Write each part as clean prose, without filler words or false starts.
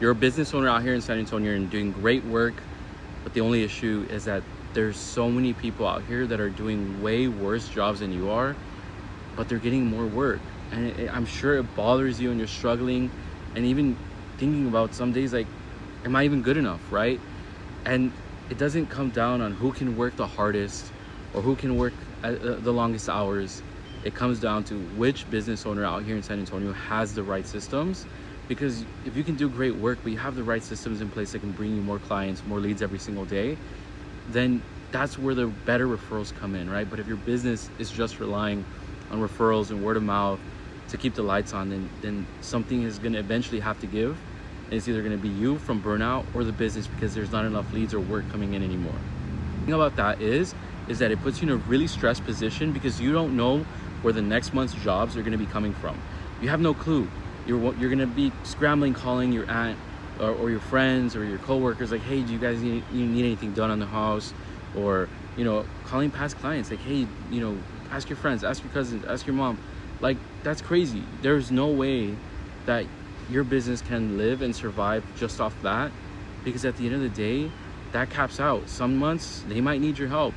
You're a business owner out here in San Antonio and doing great work, but the only issue is that there's so many people out here that are doing way worse jobs than you are, but they're getting more work. And I'm sure it bothers you and you're struggling and even thinking about some days like, am I even good enough, right? And it doesn't come down on who can work the hardest or who can work the longest hours. It comes down to which business owner out here in San Antonio has the right systems. Because if you can do great work, but you have the right systems in place that can bring you more clients, more leads every single day, then that's where the better referrals come in, right? But if your business is just relying on referrals and word of mouth to keep the lights on, then something is going to eventually have to give. And it's either going to be you from burnout or the business because there's not enough leads or work coming in anymore. The thing about that is that it puts you in a really stressed position because you don't know where the next month's jobs are going to be coming from. You have no clue. You're going to be scrambling, calling your aunt or your friends or your coworkers like, hey, do you guys need anything done on the house? Or, calling past clients like, hey, ask your friends, ask your cousins, ask your mom. Like, that's crazy. There's no way that your business can live and survive just off that, because at the end of the day, that caps out. Some months they might need your help,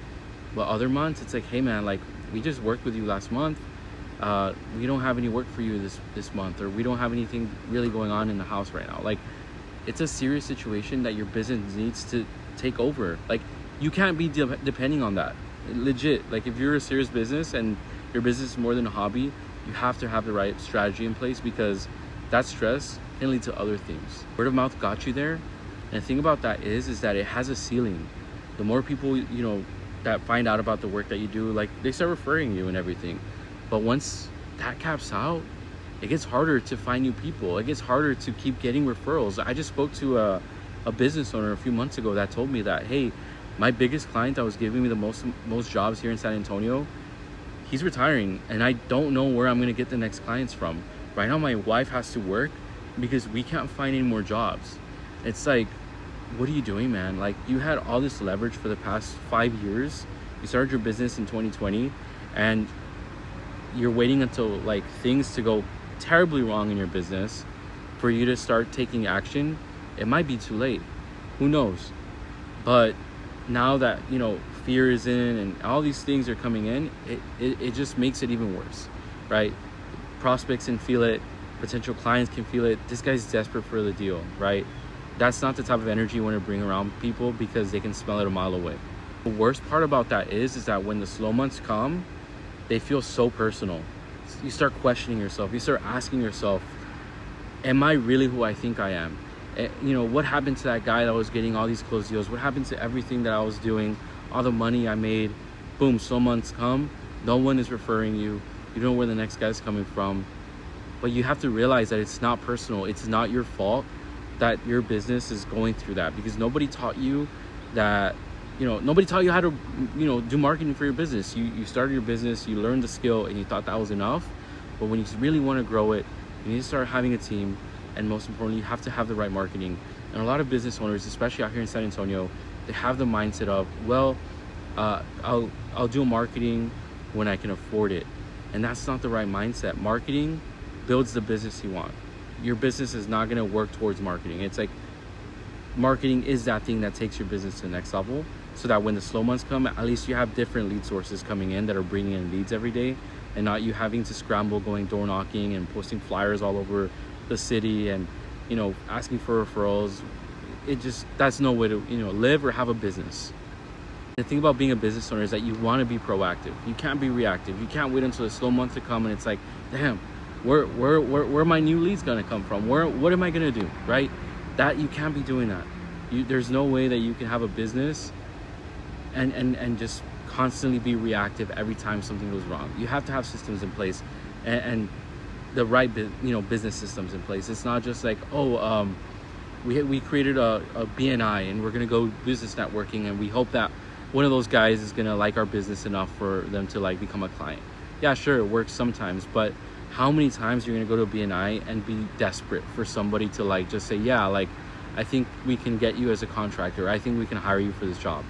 but other months it's like, hey man, like, we just worked with you last month. We don't have any work for you this month, or we don't have anything really going on in the house right now. Like, it's a serious situation that your business needs to take over. Like, you can't be depending on that. Legit. Like, if you're a serious business and your business is more than a hobby, you have to have the right strategy in place, because that stress can lead to other things. Word of mouth got you there, and the thing about that is that it has a ceiling. The more people that find out about the work that you do, like, they start referring you and everything. But once that caps out, it gets harder to find new people. It gets harder to keep getting referrals. I just spoke to a business owner a few months ago that told me that, hey, my biggest client that was giving me the most jobs here in San Antonio, he's retiring, and I don't know where I'm gonna get the next clients from. Right now, my wife has to work because we can't find any more jobs. It's like, what are you doing, man? Like, you had all this leverage for the past 5 years. You started your business in 2020, and you're waiting until like things to go terribly wrong in your business for you to start taking action. It might be too late. Who knows? But now that fear is in and all these things are coming in, it just makes it even worse, right? Prospects can feel it, potential clients can feel it. This guy's desperate for the deal, right? That's not the type of energy you want to bring around people, because they can smell it a mile away. The worst part about that is that when the slow months come, they feel so personal. You start questioning yourself. You start asking yourself, am I really who I think I am? What happened to that guy that was getting all these closed deals? What happened to everything that I was doing, all the money I made? Boom, slow months come. No one is referring you. You don't know where the next guy's coming from. But you have to realize that it's not personal. It's not your fault that your business is going through that, because nobody taught you that, nobody taught you how to, do marketing for your business. You started your business, you learned the skill, and you thought that was enough. But when you really want to grow it, you need to start having a team. And most importantly, you have to have the right marketing. And a lot of business owners, especially out here in San Antonio, they have the mindset of, well, I'll do marketing when I can afford it. And that's not the right mindset. Marketing builds the business you want. Your business is not going to work towards marketing. It's like, marketing is that thing that takes your business to the next level, so that when the slow months come, at least you have different lead sources coming in that are bringing in leads every day, and not you having to scramble going door knocking and posting flyers all over the city and asking for referrals. That's no way to live or have a business. The thing about being a business owner is that you want to be proactive. You can't be reactive. You can't wait until the slow months to come and it's like, damn, where are my new leads gonna come from? What am I gonna do, right? That you can't be doing that. There's no way that you can have a business and just constantly be reactive every time something goes wrong. You have to have systems in place and the right business systems in place. It's not just like, we created a BNI and we're gonna go business networking and we hope that one of those guys is gonna like our business enough for them to like become a client. Yeah, sure, it works sometimes, but how many times you're gonna go to a BNI and be desperate for somebody to like just say, yeah, like, I think we can get you as a contractor. I think we can hire you for this job.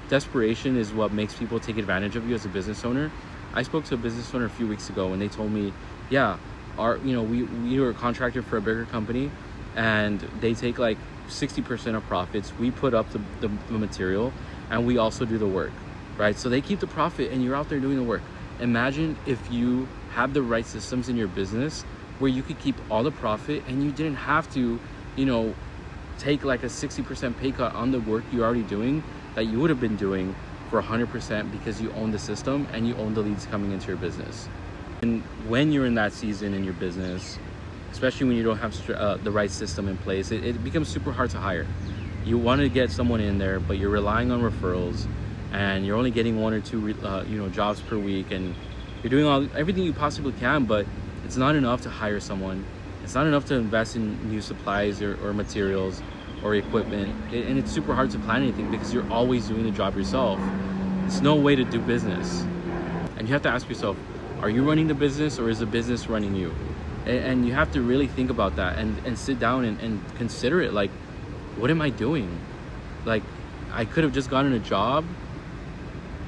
Desperation is what makes people take advantage of you as a business owner. I spoke to a business owner a few weeks ago and they told me, yeah, we were a contractor for a bigger company and they take like 60% of profits. We put up the material, and we also do the work, right? So they keep the profit and you're out there doing the work. Imagine if you have the right systems in your business where you could keep all the profit and you didn't have to, take like a 60% pay cut on the work you're already doing that you would have been doing for 100% because you own the system and you own the leads coming into your business. And when you're in that season in your business, especially when you don't have the right system in place, it becomes super hard to hire. You want to get someone in there, but you're relying on referrals, and you're only getting 1 or 2 jobs per week, and you're doing everything you possibly can, but it's not enough to hire someone. It's not enough to invest in new supplies or materials or equipment, and it's super hard to plan anything because you're always doing the job yourself. It's no way to do business. And you have to ask yourself, are you running the business or is the business running you? And you have to really think about that and sit down and consider it. Like, what am I doing? Like, I could have just gotten a job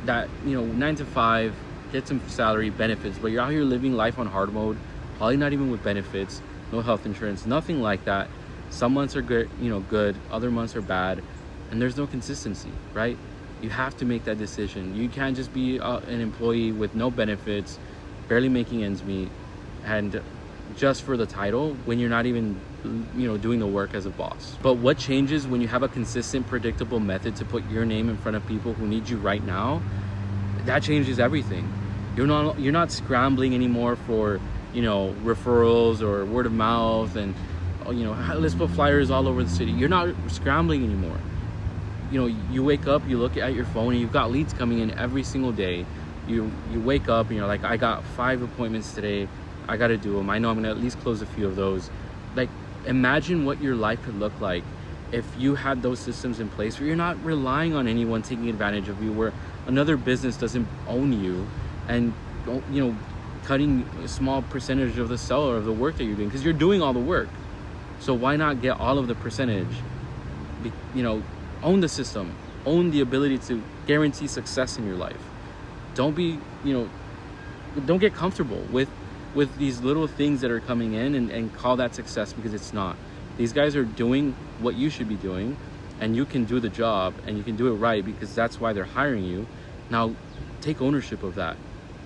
that, 9 to 5, get some salary, benefits, but you're out here living life on hard mode, probably not even with benefits, no health insurance, nothing like that. Some months are good, good, other months are bad, and there's no consistency, right? You have to make that decision. You can't just be an employee with no benefits, barely making ends meet, and just for the title when you're not even doing the work as a boss. But what changes when you have a consistent, predictable method to put your name in front of people who need you right now? That changes everything. You're not scrambling anymore for referrals or word of mouth and let's put flyers all over the city. You're not scrambling anymore. You wake up, you look at your phone, and you've got leads coming in every single day. You wake up and you're like, I got 5 appointments today, I got to do them. I know I'm gonna at least close a few of those. Like, imagine what your life could look like if you had those systems in place where you're not relying on anyone taking advantage of you, where another business doesn't own you and cutting a small percentage of the seller of the work that you're doing, because you're doing all the work. So why not get all of the percentage? Own the system, own the ability to guarantee success in your life. Don't be, don't get comfortable with these little things that are coming in and call that success, because it's not. These guys are doing what you should be doing, and you can do the job and you can do it right because that's why they're hiring you. Now take ownership of that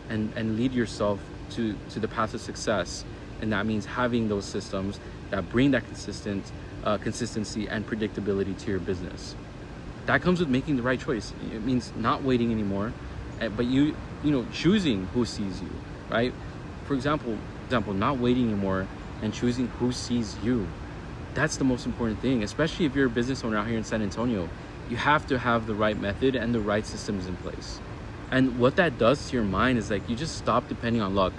and lead yourself to the path of success. And that means having those systems that bring that consistency and predictability to your business. That comes with making the right choice. It means not waiting anymore, but choosing who sees you, right? For example, not waiting anymore and choosing who sees you. That's the most important thing, especially if you're a business owner out here in San Antonio. You have to have the right method and the right systems in place. And what that does to your mind is like, you just stop depending on luck.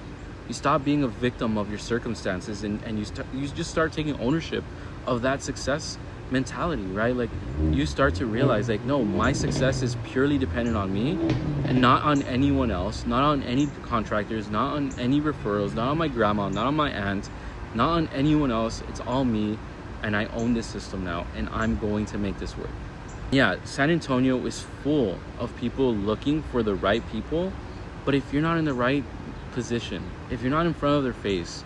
You stop being a victim of your circumstances, and you just start taking ownership of that success mentality, right? Like, you start to realize, like, no, my success is purely dependent on me and not on anyone else, not on any contractors, not on any referrals, not on my grandma, not on my aunt, not on anyone else. It's all me, and I own this system now, and I'm going to make this work. Yeah, San Antonio is full of people looking for the right people, but if you're not in the right position, if you're not in front of their face,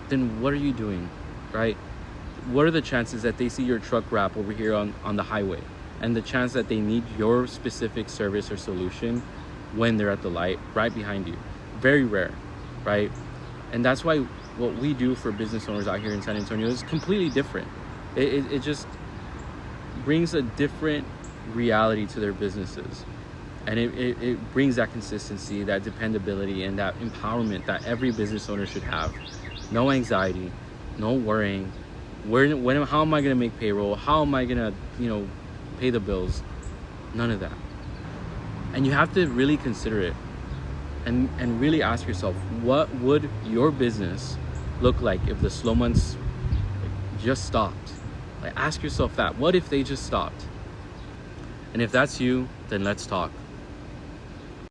then what are you doing, right? What are the chances that they see your truck wrap over here on the highway, and the chance that they need your specific service or solution when they're at the light right behind you? Very rare, right? And that's why what we do for business owners out here in San Antonio is completely different. It just brings a different reality to their businesses, and it brings that consistency, that dependability, and that empowerment that every business owner should have. No anxiety, no worrying. How am I going to make payroll? How am I going to, pay the bills? None of that. And you have to really consider it and really ask yourself, what would your business look like if the slow months just stopped? Like, ask yourself that. What if they just stopped? And if that's you, then let's talk.